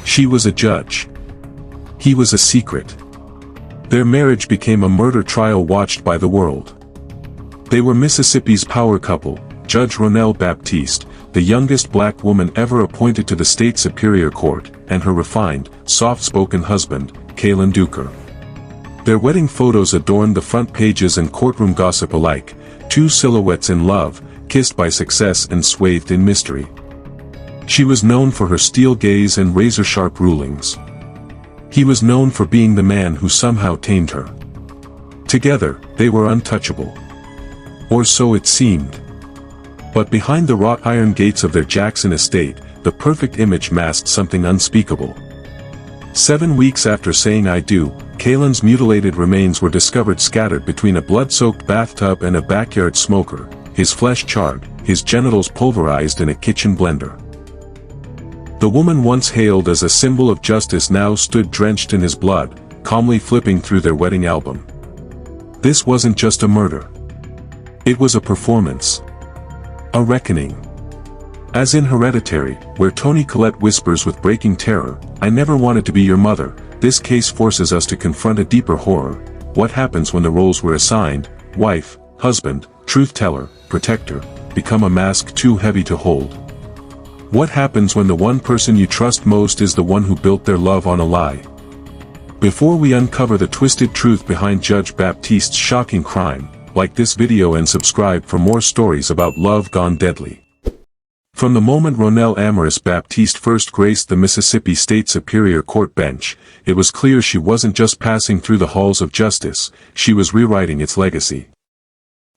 She was a judge. He was a secret. Their marriage became a murder trial watched by the world. They were Mississippi's power couple, Judge Rhonelle Baptiste, the youngest black woman ever appointed to the state superior court, and her refined, soft-spoken husband, Kaelonn Ducre. Their wedding photos adorned the front pages and courtroom gossip alike, two silhouettes in love, kissed by success and swathed in mystery. She was known for her steel gaze and razor-sharp rulings. He was known for being the man who somehow tamed her. Together, they were untouchable. Or so it seemed. But behind the wrought iron gates of their Jackson estate, the perfect image masked something unspeakable. 7 weeks after saying I do, Kaelonn's mutilated remains were discovered scattered between a blood-soaked bathtub and a backyard smoker, his flesh charred, his genitals pulverized in a kitchen blender. The woman once hailed as a symbol of justice now stood drenched in his blood, calmly flipping through their wedding album. This wasn't just a murder. It was a performance. A reckoning. As in Hereditary, where Toni Collette whispers with breaking terror, I never wanted to be your mother, this case forces us to confront a deeper horror. What happens when the roles we're assigned, wife, husband, truth-teller, protector, become a mask too heavy to hold? What happens when the one person you trust most is the one who built their love on a lie? Before we uncover the twisted truth behind Judge Baptiste's shocking crime, like this video and subscribe for more stories about love gone deadly. From the moment Rhonelle Baptiste first graced the Mississippi State Superior Court bench, it was clear she wasn't just passing through the halls of justice, she was rewriting its legacy.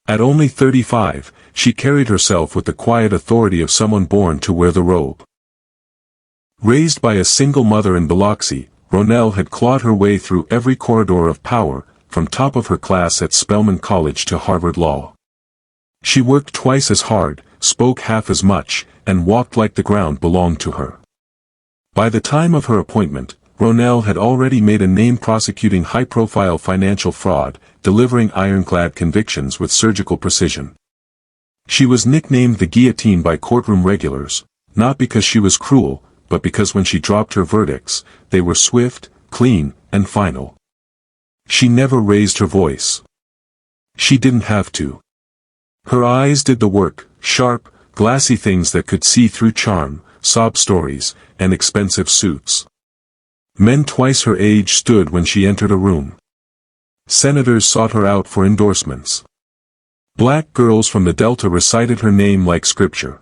At only 35, she carried herself with the quiet authority of someone born to wear the robe. Raised by a single mother in Biloxi, Rhonelle had clawed her way through every corridor of power, from top of her class at Spelman College to Harvard Law. She worked twice as hard, spoke half as much, and walked like the ground belonged to her. By the time of her appointment, Rhonelle had already made a name prosecuting high-profile financial fraud, delivering ironclad convictions with surgical precision. She was nicknamed the guillotine by courtroom regulars, not because she was cruel, but because when she dropped her verdicts, they were swift, clean, and final. She never raised her voice. She didn't have to. Her eyes did the work, sharp, glassy things that could see through charm, sob stories, and expensive suits. Men twice her age stood when she entered a room. Senators sought her out for endorsements. Black girls from the Delta recited her name like scripture.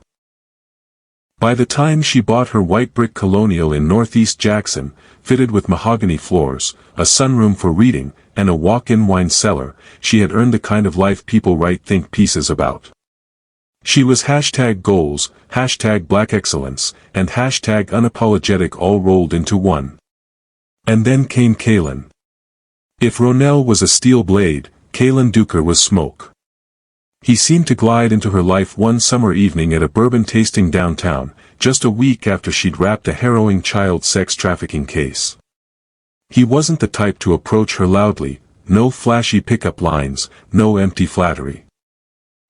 By the time she bought her white brick colonial in Northeast Jackson, fitted with mahogany floors, a sunroom for reading, and a walk-in wine cellar, she had earned the kind of life people write think pieces about. She was #goals, #black excellence, and #unapologetic all rolled into one. And then came Kaelonn. If Rhonelle was a steel blade, Kaelonn Ducre was smoke. He seemed to glide into her life one summer evening at a bourbon tasting downtown, just a week after she'd wrapped a harrowing child sex trafficking case. He wasn't the type to approach her loudly, no flashy pickup lines, no empty flattery.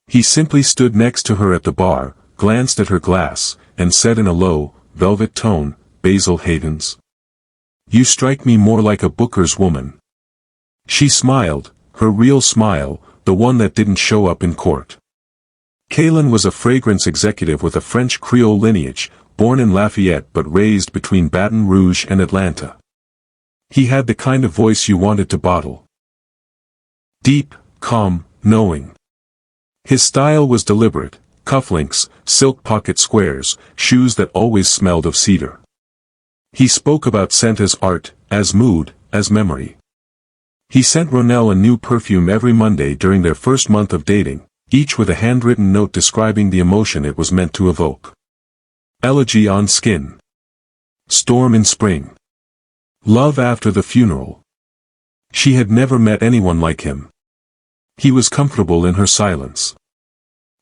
He simply stood next to her at the bar, glanced at her glass, and said in a low, velvet tone, "Basil Hayden's. You strike me more like a Booker's woman." She smiled, her real smile, the one that didn't show up in court. Kaelonn was a fragrance executive with a French Creole lineage, born in Lafayette but raised between Baton Rouge and Atlanta. He had the kind of voice you wanted to bottle. Deep, calm, knowing. His style was deliberate, cufflinks, silk pocket squares, shoes that always smelled of cedar. He spoke about scent as art, as mood, as memory. He sent Rhonelle a new perfume every Monday during their first month of dating, each with a handwritten note describing the emotion it was meant to evoke. Elegy on skin. Storm in spring. Love after the funeral. She had never met anyone like him. He was comfortable in her silence.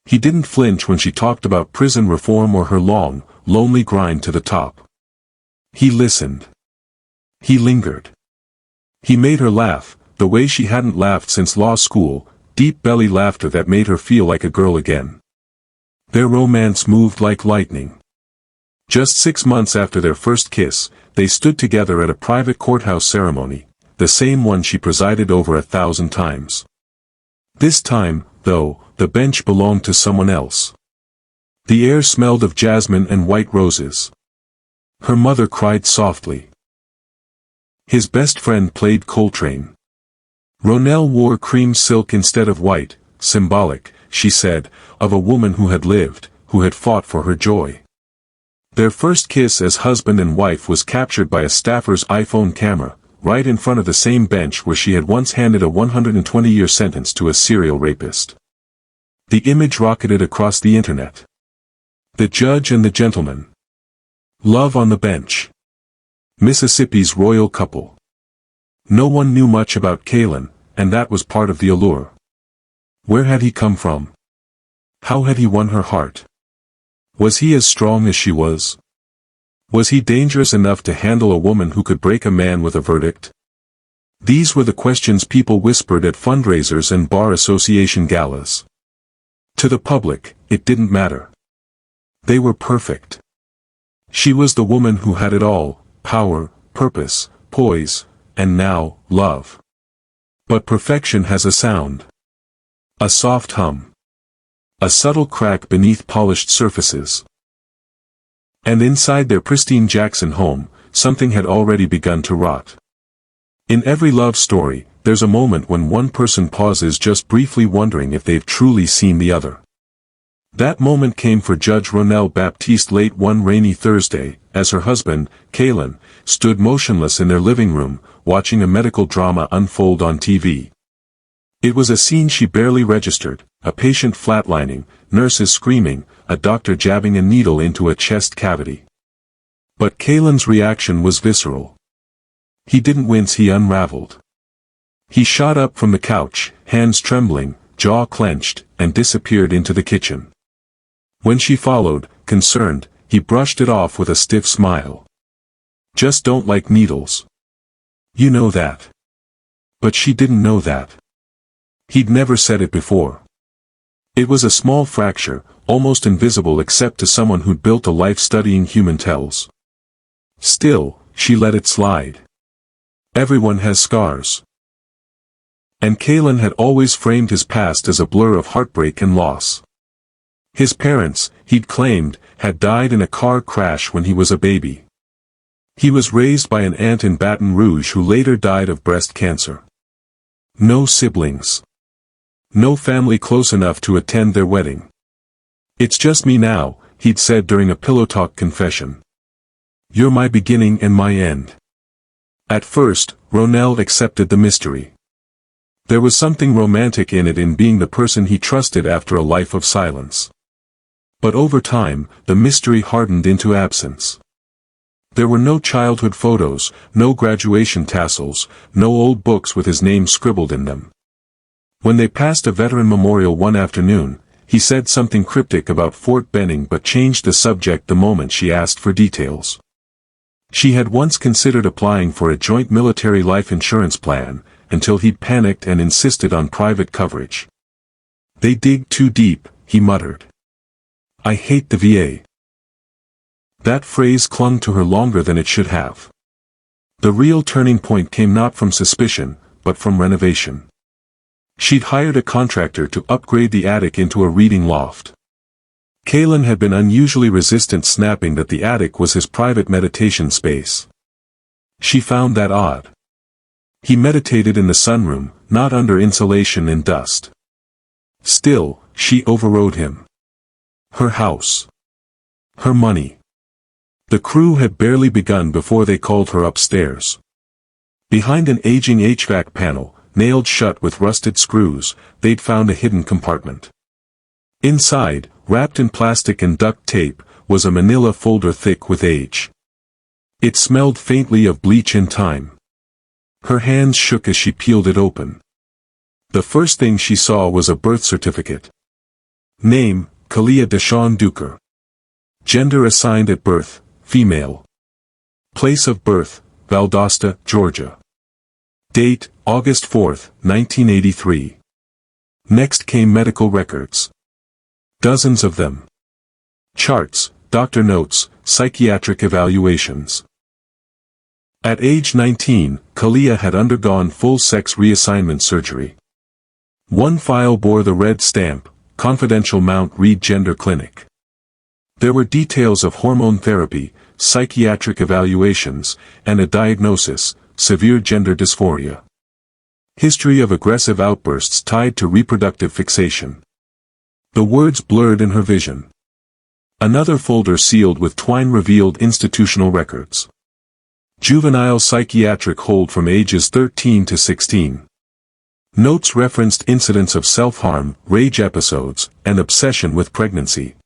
He didn't flinch when she talked about prison reform or her long, lonely grind to the top. He listened. He lingered. He made her laugh, the way she hadn't laughed since law school, deep belly laughter that made her feel like a girl again. Their romance moved like lightning. Just 6 months after their first kiss, they stood together at a private courthouse ceremony, the same one she presided over 1,000 times. This time, though, the bench belonged to someone else. The air smelled of jasmine and white roses. Her mother cried softly. His best friend played Coltrane. Rhonelle wore cream silk instead of white, symbolic, she said, of a woman who had lived, who had fought for her joy. Their first kiss as husband and wife was captured by a staffer's iPhone camera, right in front of the same bench where she had once handed a 120-year sentence to a serial rapist. The image rocketed across the internet. The judge and the gentleman. Love on the bench. Mississippi's royal couple. No one knew much about Kaelonn, and that was part of the allure. Where had he come from? How had he won her heart? Was he as strong as she was? Was he dangerous enough to handle a woman who could break a man with a verdict? These were the questions people whispered at fundraisers and bar association galas. To the public, it didn't matter. They were perfect. She was the woman who had it all, power, purpose, poise, and now, love. But perfection has a sound. A soft hum. A subtle crack beneath polished surfaces. And inside their pristine Jackson home, something had already begun to rot. In every love story, there's a moment when one person pauses just briefly wondering if they've truly seen the other. That moment came for Judge Rhonelle Baptiste late one rainy Thursday, as her husband, Kaelonn, stood motionless in their living room, watching a medical drama unfold on TV. It was a scene she barely registered, a patient flatlining, nurses screaming, a doctor jabbing a needle into a chest cavity. But Kaelonn's reaction was visceral. He didn't wince, he unraveled. He shot up from the couch, hands trembling, jaw clenched, and disappeared into the kitchen. When she followed, concerned, he brushed it off with a stiff smile. Just don't like needles. You know that. But she didn't know that. He'd never said it before. It was a small fracture, almost invisible except to someone who'd built a life studying human tells. Still, she let it slide. Everyone has scars. And Kaelonn had always framed his past as a blur of heartbreak and loss. His parents, he'd claimed, had died in a car crash when he was a baby. He was raised by an aunt in Baton Rouge who later died of breast cancer. No siblings. No family close enough to attend their wedding. It's just me now, he'd said during a pillow talk confession. You're my beginning and my end. At first, Rhonelle accepted the mystery. There was something romantic in it, in being the person he trusted after a life of silence. But over time, the mystery hardened into absence. There were no childhood photos, no graduation tassels, no old books with his name scribbled in them. When they passed a veteran memorial one afternoon, he said something cryptic about Fort Benning but changed the subject the moment she asked for details. She had once considered applying for a joint military life insurance plan, until he'd panicked and insisted on private coverage. They dig too deep, he muttered. I hate the VA. That phrase clung to her longer than it should have. The real turning point came not from suspicion, but from renovation. She'd hired a contractor to upgrade the attic into a reading loft. Kaelonn had been unusually resistant, snapping that the attic was his private meditation space. She found that odd. He meditated in the sunroom, not under insulation and dust. Still, she overrode him. Her house. Her money. The crew had barely begun before they called her upstairs. Behind an aging HVAC panel, nailed shut with rusted screws, they'd found a hidden compartment. Inside, wrapped in plastic and duct tape, was a manila folder thick with age. It smelled faintly of bleach and time. Her hands shook as she peeled it open. The first thing she saw was a birth certificate. Name, Kaelonn Ducre. Gender assigned at birth, female. Place of birth, Valdosta, Georgia. Date, August 4, 1983. Next came medical records. Dozens of them. Charts, doctor notes, psychiatric evaluations. At age 19, Kaelonn had undergone full sex reassignment surgery. One file bore the red stamp, Confidential Mount Read Gender Clinic. There were details of hormone therapy, psychiatric evaluations, and a diagnosis, severe gender dysphoria. History of aggressive outbursts tied to reproductive fixation. The words blurred in her vision. Another folder sealed with twine revealed institutional records. Juvenile psychiatric hold from ages 13 to 16. Notes referenced incidents of self-harm, rage episodes, and obsession with pregnancy.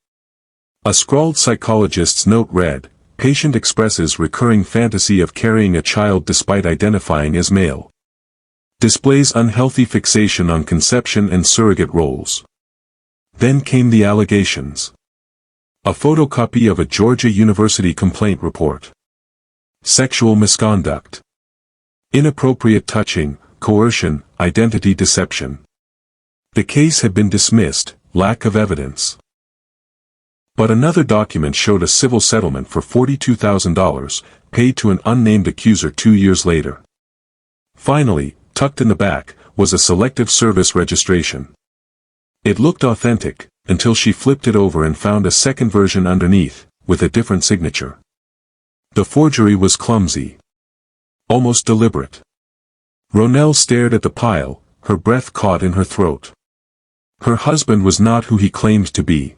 A scrawled psychologist's note read, patient expresses recurring fantasy of carrying a child despite identifying as male. Displays unhealthy fixation on conception and surrogate roles. Then came the allegations. A photocopy of a Georgia University complaint report. Sexual misconduct. Inappropriate touching, coercion, identity deception. The case had been dismissed, lack of evidence. But another document showed a civil settlement for $42,000, paid to an unnamed accuser 2 years later. Finally, tucked in the back, was a selective service registration. It looked authentic, until she flipped it over and found a second version underneath, with a different signature. The forgery was clumsy. Almost deliberate. Rhonelle stared at the pile, her breath caught in her throat. Her husband was not who he claimed to be.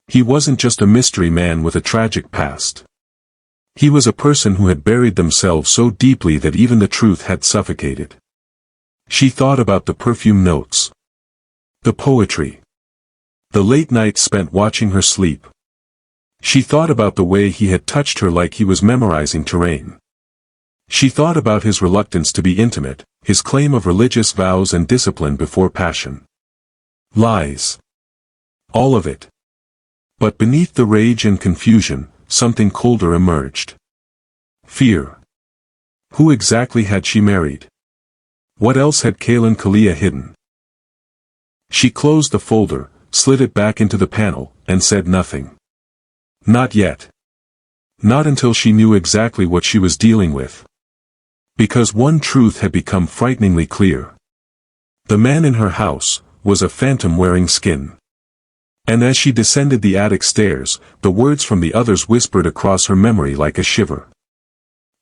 He wasn't just a mystery man with a tragic past. He was a person who had buried themselves so deeply that even the truth had suffocated. She thought about the perfume notes. The poetry. The late nights spent watching her sleep. She thought about the way he had touched her like he was memorizing terrain. She thought about his reluctance to be intimate, his claim of religious vows and discipline before passion. Lies. All of it. But beneath the rage and confusion, something colder emerged. Fear. Who exactly had she married? What else had Kaelonn Ducre hidden? She closed the folder, slid it back into the panel, and said nothing. Not yet. Not until she knew exactly what she was dealing with. Because one truth had become frighteningly clear. The man in her house was a phantom wearing skin. And as she descended the attic stairs, the words from the others whispered across her memory like a shiver.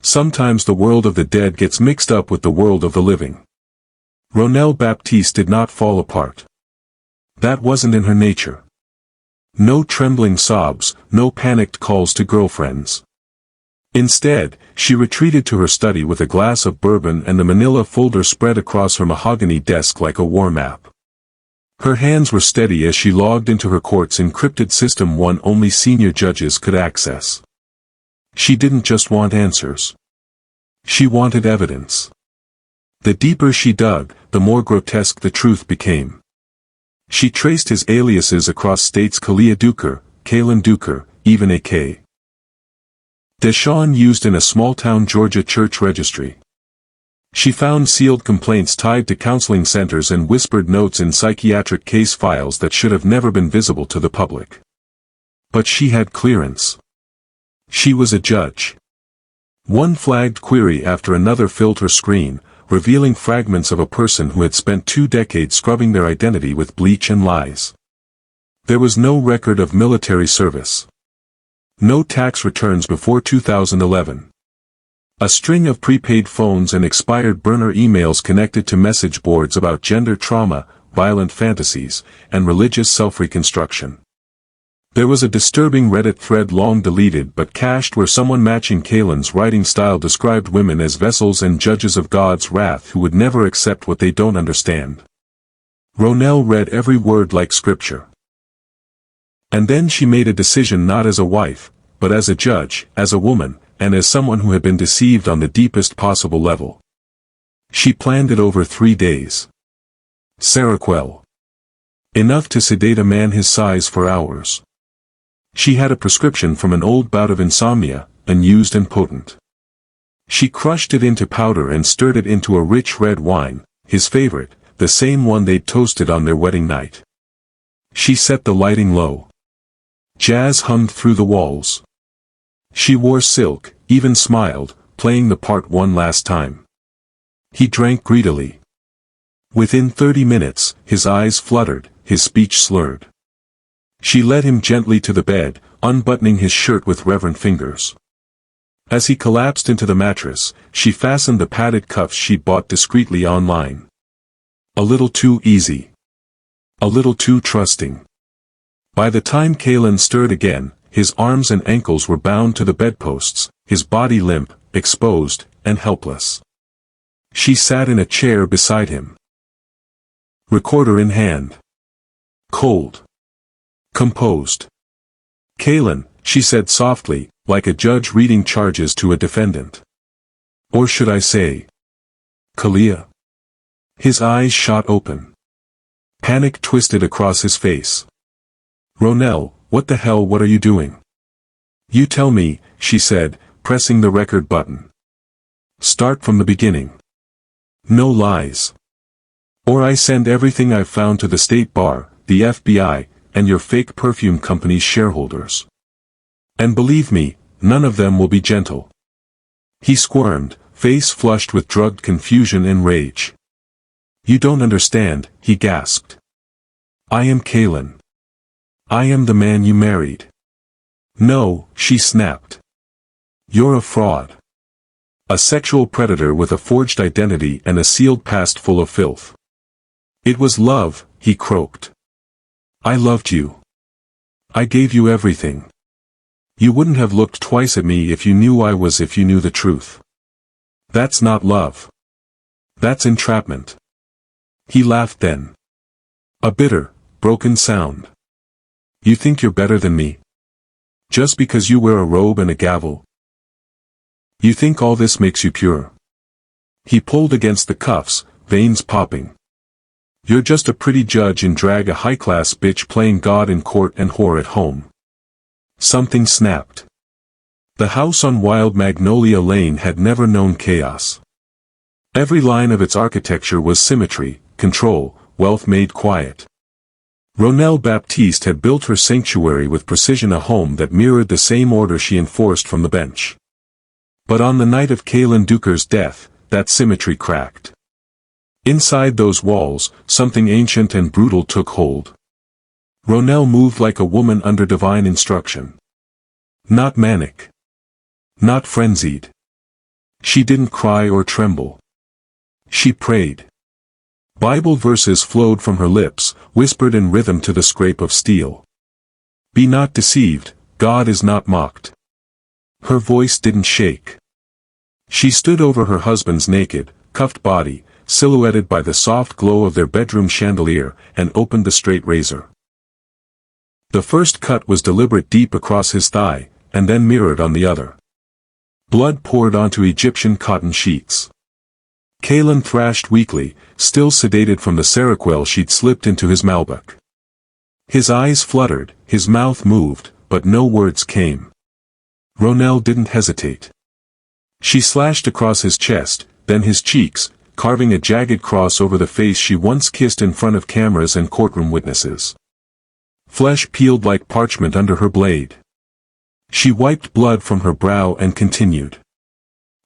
Sometimes the world of the dead gets mixed up with the world of the living. Rhonelle Baptiste did not fall apart. That wasn't in her nature. No trembling sobs, no panicked calls to girlfriends. Instead, she retreated to her study with a glass of bourbon and the manila folder spread across her mahogany desk like a war map. Her hands were steady as she logged into her court's encrypted system, one only senior judges could access. She didn't just want answers. She wanted evidence. The deeper she dug, the more grotesque the truth became. She traced his aliases across states: Rhonelle Ducre, Kaelonn Ducre, even a.k. Deshawn used in a small-town Georgia church registry. She found sealed complaints tied to counseling centers and whispered notes in psychiatric case files that should have never been visible to the public. But she had clearance. She was a judge. One flagged query after another filled her screen, revealing fragments of a person who had spent 2 decades scrubbing their identity with bleach and lies. There was no record of military service. No tax returns before 2011. A string of prepaid phones and expired burner emails connected to message boards about gender trauma, violent fantasies, and religious self-reconstruction. There was a disturbing Reddit thread long deleted but cached where someone matching Kaelonn's writing style described women as vessels and judges of God's wrath who would never accept what they don't understand. Rhonelle read every word like scripture. And then she made a decision, not as a wife, but as a judge, as a woman, and as someone who had been deceived on the deepest possible level. She planned it over 3 days. Seroquel. Enough to sedate a man his size for hours. She had a prescription from an old bout of insomnia, unused and potent. She crushed it into powder and stirred it into a rich red wine, his favorite, the same one they'd toasted on their wedding night. She set the lighting low. Jazz hummed through the walls. She wore silk, even smiled, playing the part one last time. He drank greedily. Within 30 minutes, his eyes fluttered, his speech slurred. She led him gently to the bed, unbuttoning his shirt with reverent fingers. As he collapsed into the mattress, she fastened the padded cuffs she'd bought discreetly online. A little too easy. A little too trusting. By the time Kaelonn stirred again, his arms and ankles were bound to the bedposts, his body limp, exposed, and helpless. She sat in a chair beside him. Recorder in hand. Cold. Composed. "Kaelonn," she said softly, like a judge reading charges to a defendant. "Or should I say, Kalia?" His eyes shot open. Panic twisted across his face. "Rhonelle, what the hell, what are you doing?" "You tell me," she said, pressing the record button. "Start from the beginning. No lies. Or I send everything I've found to the State Bar, the FBI, and your fake perfume company's shareholders. And believe me, none of them will be gentle." He squirmed, face flushed with drugged confusion and rage. "You don't understand," he gasped. "I am Kaelonn. I am the man you married." "No," she snapped. "You're a fraud. A sexual predator with a forged identity and a sealed past full of filth." "It was love," he croaked. "I loved you. I gave you everything. You wouldn't have looked twice at me if you knew if you knew the truth. That's not love. That's entrapment." He laughed then. A bitter, broken sound. "You think you're better than me? Just because you wear a robe and a gavel? You think all this makes you pure?" He pulled against the cuffs, veins popping. "You're just a pretty judge in drag, a high-class bitch playing God in court and whore at home." Something snapped. The house on Wild Magnolia Lane had never known chaos. Every line of its architecture was symmetry, control, wealth made quiet. Rhonelle Baptiste had built her sanctuary with precision, a home that mirrored the same order she enforced from the bench. But on the night of Kaelonn Ducre's death, that symmetry cracked. Inside those walls, something ancient and brutal took hold. Rhonelle moved like a woman under divine instruction. Not manic. Not frenzied. She didn't cry or tremble. She prayed. Bible verses flowed from her lips, whispered in rhythm to the scrape of steel. "Be not deceived, God is not mocked." Her voice didn't shake. She stood over her husband's naked, cuffed body, silhouetted by the soft glow of their bedroom chandelier, and opened the straight razor. The first cut was deliberate, deep across his thigh, and then mirrored on the other. Blood poured onto Egyptian cotton sheets. Kaelonn thrashed weakly, still sedated from the Seroquel she'd slipped into his Malbec. His eyes fluttered, his mouth moved, but no words came. Rhonelle didn't hesitate. She slashed across his chest, then his cheeks, carving a jagged cross over the face she once kissed in front of cameras and courtroom witnesses. Flesh peeled like parchment under her blade. She wiped blood from her brow and continued.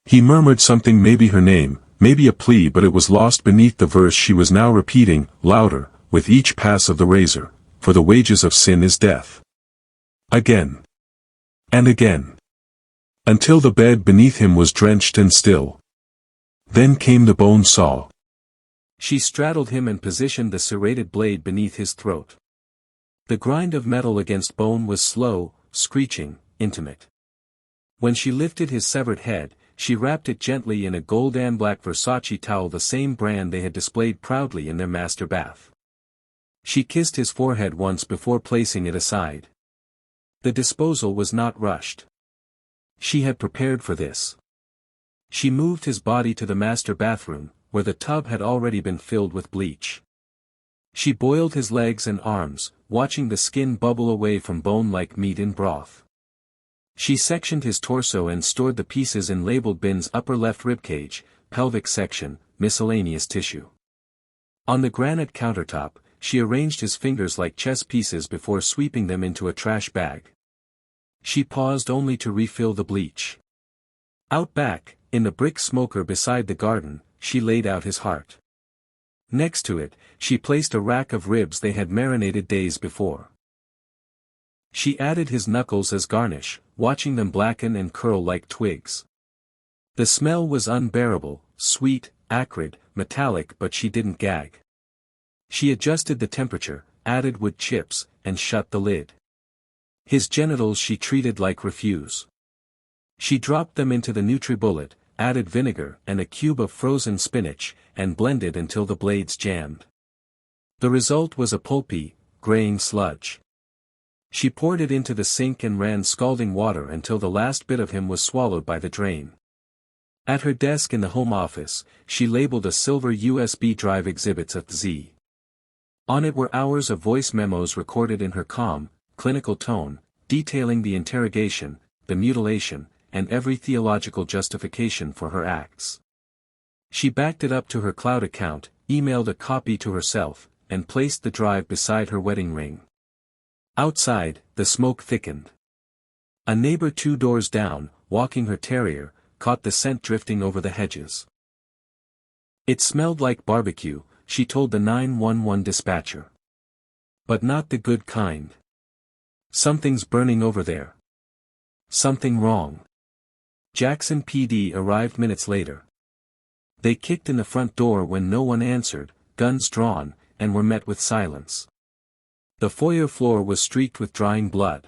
He murmured something, maybe her name, maybe a plea, but it was lost beneath the verse she was now repeating, louder, with each pass of the razor, "For the wages of sin is death." Again. And again. Until the bed beneath him was drenched and still. Then came the bone saw. She straddled him and positioned the serrated blade beneath his throat. The grind of metal against bone was slow, screeching, intimate. When she lifted his severed head, she wrapped it gently in a gold and black Versace towel, the same brand they had displayed proudly in their master bath. She kissed his forehead once before placing it aside. The disposal was not rushed. She had prepared for this. She moved his body to the master bathroom, where the tub had already been filled with bleach. She boiled his legs and arms, watching the skin bubble away from bone like meat in broth. She sectioned his torso and stored the pieces in labeled bins: upper left ribcage, pelvic section, miscellaneous tissue. On the granite countertop, she arranged his fingers like chess pieces before sweeping them into a trash bag. She paused only to refill the bleach. Out back, in the brick smoker beside the garden, she laid out his heart. Next to it, she placed a rack of ribs they had marinated days before. She added his knuckles as garnish, watching them blacken and curl like twigs. The smell was unbearable, sweet, acrid, metallic, but she didn't gag. She adjusted the temperature, added wood chips, and shut the lid. His genitals she treated like refuse. She dropped them into the NutriBullet, added vinegar and a cube of frozen spinach, and blended until the blades jammed. The result was a pulpy, graying sludge. She poured it into the sink and ran scalding water until the last bit of him was swallowed by the drain. At her desk in the home office, she labeled a silver USB drive Exhibits at Z. On it were hours of voice memos recorded in her calm, clinical tone, detailing the interrogation, the mutilation, and every theological justification for her acts. She backed it up to her cloud account, emailed a copy to herself, and placed the drive beside her wedding ring. Outside, the smoke thickened. A neighbor 2 doors down, walking her terrier, caught the scent drifting over the hedges. It smelled like barbecue, she told the 911 dispatcher. But not the good kind. Something's burning over there. Something wrong. Jackson PD arrived minutes later. They kicked in the front door when no one answered, guns drawn, and were met with silence. The foyer floor was streaked with drying blood.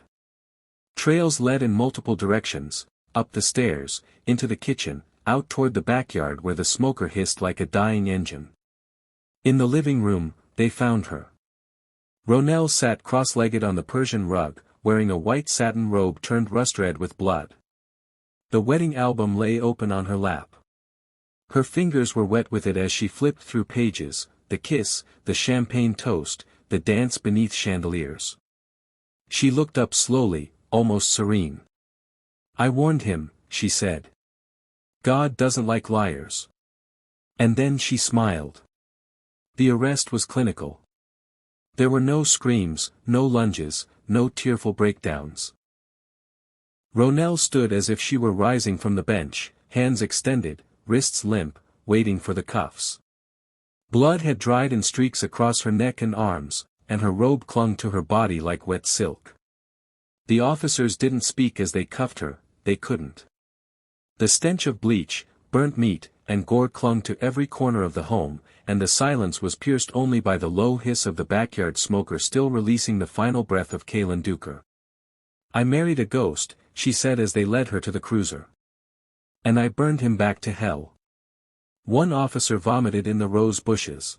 Trails led in multiple directions, up the stairs, into the kitchen, out toward the backyard where the smoker hissed like a dying engine. In the living room, they found her. Rhonelle sat cross-legged on the Persian rug, wearing a white satin robe turned rust-red with blood. The wedding album lay open on her lap. Her fingers were wet with it as she flipped through pages, the kiss, the champagne toast, the dance beneath chandeliers. She looked up slowly, almost serene. "I warned him," she said. "God doesn't like liars." And then she smiled. The arrest was clinical. There were no screams, no lunges, no tearful breakdowns. Rhonelle stood as if she were rising from the bench, hands extended, wrists limp, waiting for the cuffs. Blood had dried in streaks across her neck and arms, and her robe clung to her body like wet silk. The officers didn't speak as they cuffed her, they couldn't. The stench of bleach, burnt meat, and gore clung to every corner of the home, and the silence was pierced only by the low hiss of the backyard smoker still releasing the final breath of Kaelonn Ducre. "I married a ghost," she said as they led her to the cruiser. "And I burned him back to hell." One officer vomited in the rose bushes.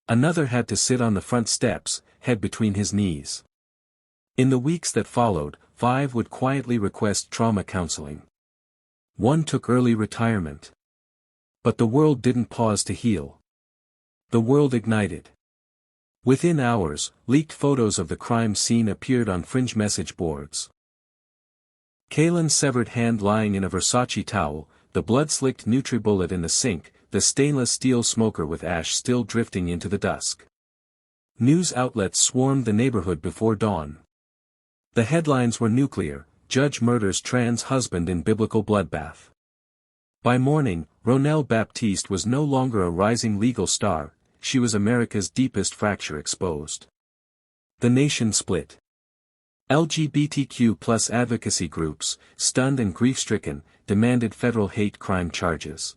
Another had to sit on the front steps, head between his knees. In the weeks that followed, 5 would quietly request trauma counseling. One took early retirement. But the world didn't pause to heal. The world ignited. Within hours, leaked photos of the crime scene appeared on fringe message boards. Kaelonn's severed hand lying in a Versace towel, the blood-slicked NutriBullet in the sink, the stainless steel smoker with ash still drifting into the dusk. News outlets swarmed the neighborhood before dawn. The headlines were nuclear: Judge murders trans husband in biblical bloodbath. By morning, Rhonelle Baptiste was no longer a rising legal star, she was America's deepest fracture exposed. The nation split. LGBTQ+ advocacy groups, stunned and grief-stricken, demanded federal hate crime charges.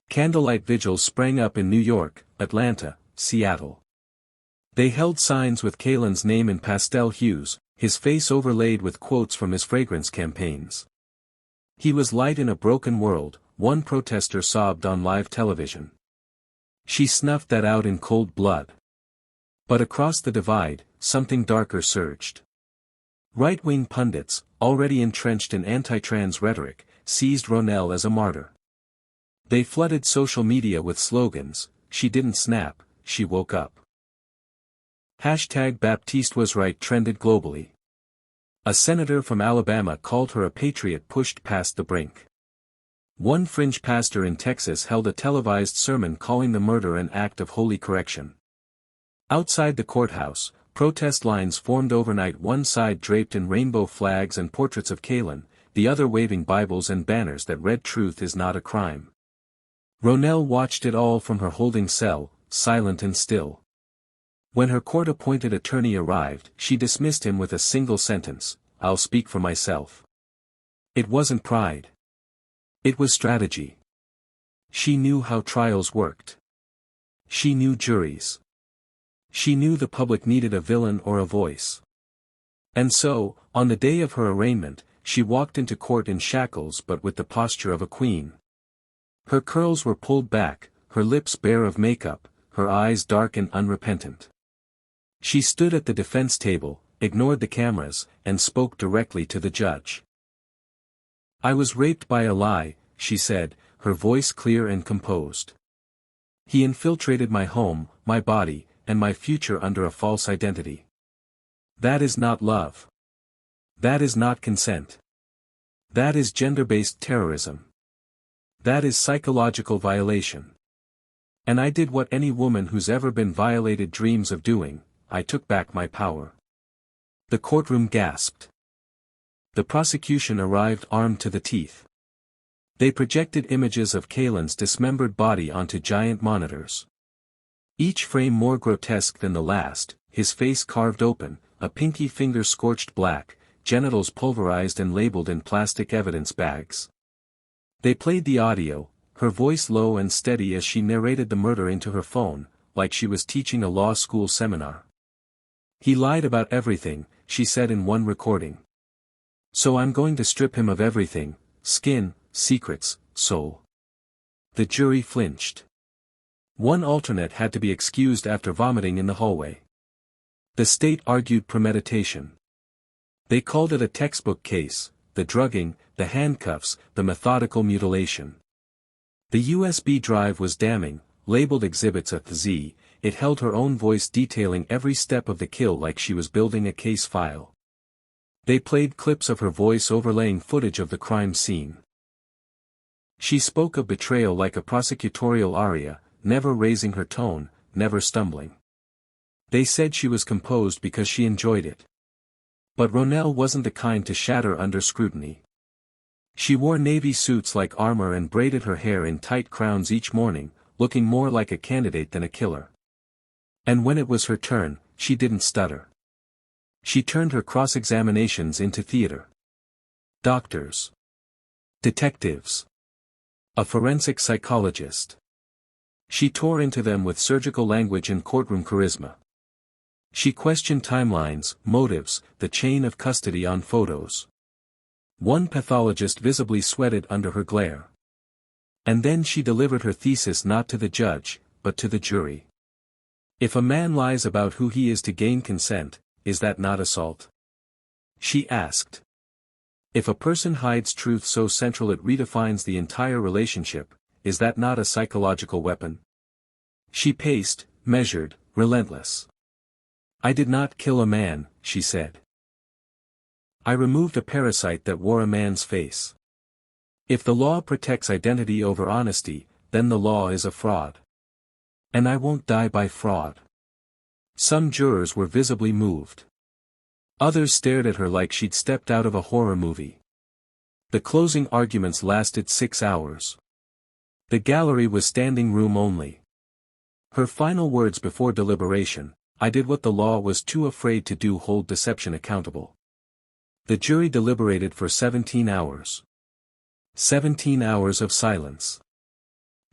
Candlelight vigils sprang up in New York, Atlanta, Seattle. They held signs with Kaelonn's name in pastel hues, his face overlaid with quotes from his fragrance campaigns. "He was light in a broken world," one protester sobbed on live television. She snuffed that out in cold blood. But across the divide, something darker surged. Right-wing pundits, already entrenched in anti-trans rhetoric, seized Rhonelle as a martyr. They flooded social media with slogans: "She didn't snap, she woke up." #Baptiste was right trended globally. A senator from Alabama called her a patriot pushed past the brink. One fringe pastor in Texas held a televised sermon calling the murder an act of holy correction. Outside the courthouse, Protest lines formed overnight, one side draped in rainbow flags and portraits of Kaelonn, the other waving Bibles and banners that read "Truth is not a crime." Rhonelle watched it all from her holding cell, silent and still. When her court-appointed attorney arrived, she dismissed him with a single sentence, "I'll speak for myself." It wasn't pride. It was strategy. She knew how trials worked. She knew juries. She knew the public needed a villain or a voice. And so, on the day of her arraignment, she walked into court in shackles but with the posture of a queen. Her curls were pulled back, her lips bare of makeup, her eyes dark and unrepentant. She stood at the defense table, ignored the cameras, and spoke directly to the judge. "I was raped by a lie," she said, her voice clear and composed. "He infiltrated my home, my body, and my future under a false identity. That is not love. That is not consent. That is gender-based terrorism. That is psychological violation. And I did what any woman who's ever been violated dreams of doing, I took back my power." The courtroom gasped. The prosecution arrived armed to the teeth. They projected images of Kaelonn's dismembered body onto giant monitors. Each frame more grotesque than the last, his face carved open, a pinky finger scorched black, genitals pulverized and labeled in plastic evidence bags. They played the audio, her voice low and steady as she narrated the murder into her phone, like she was teaching a law school seminar. "He lied about everything," she said in one recording. "So I'm going to strip him of everything, skin, secrets, soul." The jury flinched. One alternate had to be excused after vomiting in the hallway. The state argued premeditation. They called it a textbook case, the drugging, the handcuffs, the methodical mutilation. The USB drive was damning, labeled Exhibits A to Z, it held her own voice detailing every step of the kill like she was building a case file. They played clips of her voice overlaying footage of the crime scene. She spoke of betrayal like a prosecutorial aria, never raising her tone, never stumbling. They said she was composed because she enjoyed it. But Rhonelle wasn't the kind to shatter under scrutiny. She wore navy suits like armor and braided her hair in tight crowns each morning, looking more like a candidate than a killer. And when it was her turn, she didn't stutter. She turned her cross-examinations into theater. Doctors. Detectives. A forensic psychologist. She tore into them with surgical language and courtroom charisma. She questioned timelines, motives, the chain of custody on photos. One pathologist visibly sweated under her glare. And then she delivered her thesis not to the judge, but to the jury. If a man lies about who he is to gain consent, is that not assault? She asked. If a person hides truth so central it redefines the entire relationship, is that not a psychological weapon? She paced, measured, relentless. "I did not kill a man," she said. "I removed a parasite that wore a man's face. If the law protects identity over honesty, then the law is a fraud. And I won't die by fraud." Some jurors were visibly moved. Others stared at her like she'd stepped out of a horror movie. The closing arguments lasted 6 hours. The gallery was standing room only. Her final words before deliberation, "I did what the law was too afraid to do, hold deception accountable." The jury deliberated for 17 hours. 17 hours of silence.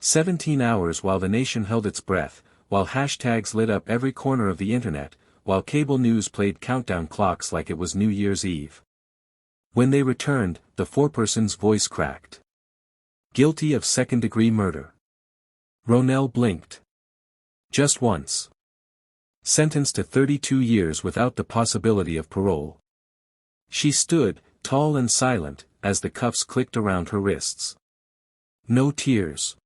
17 hours while the nation held its breath, while hashtags lit up every corner of the internet, while cable news played countdown clocks like it was New Year's Eve. When they returned, the foreperson's voice cracked. "Guilty of second-degree murder." Rhonelle blinked. Just once. Sentenced to 32 years without the possibility of parole. She stood, tall and silent, as the cuffs clicked around her wrists. No tears.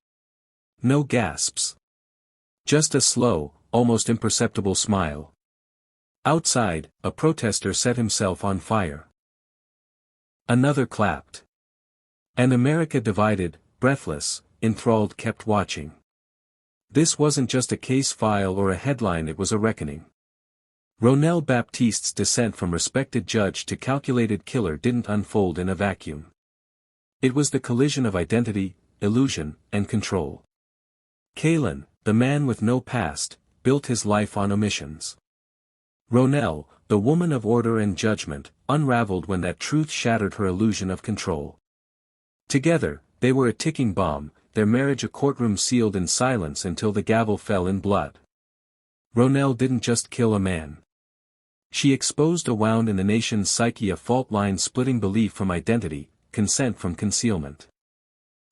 No gasps. Just a slow, almost imperceptible smile. Outside, a protester set himself on fire. Another clapped. And America divided, breathless, enthralled, kept watching. This wasn't just a case file or a headline, it was a reckoning. Rhonelle Baptiste's descent from respected judge to calculated killer didn't unfold in a vacuum. It was the collision of identity, illusion, and control. Kaelonn, the man with no past, built his life on omissions. Rhonelle, the woman of order and judgment, unraveled when that truth shattered her illusion of control. Together, they were a ticking bomb, their marriage a courtroom sealed in silence until the gavel fell in blood. Rhonelle didn't just kill a man. She exposed a wound in the nation's psyche, a fault line splitting belief from identity, consent from concealment.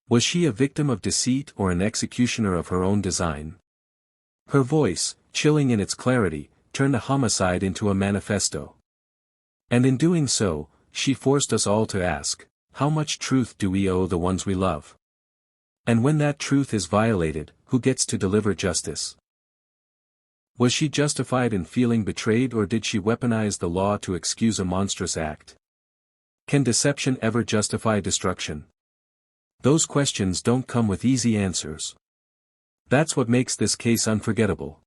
Was she a victim of deceit or an executioner of her own design? Her voice, chilling in its clarity, turned a homicide into a manifesto. And in doing so, she forced us all to ask, how much truth do we owe the ones we love? And when that truth is violated, who gets to deliver justice? Was she justified in feeling betrayed, or did she weaponize the law to excuse a monstrous act? Can deception ever justify destruction? Those questions don't come with easy answers. That's what makes this case unforgettable.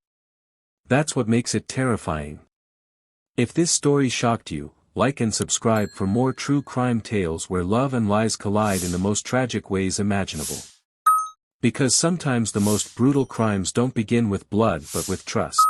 That's what makes it terrifying. If this story shocked you, like and subscribe for more true crime tales where love and lies collide in the most tragic ways imaginable. Because sometimes the most brutal crimes don't begin with blood but with trust.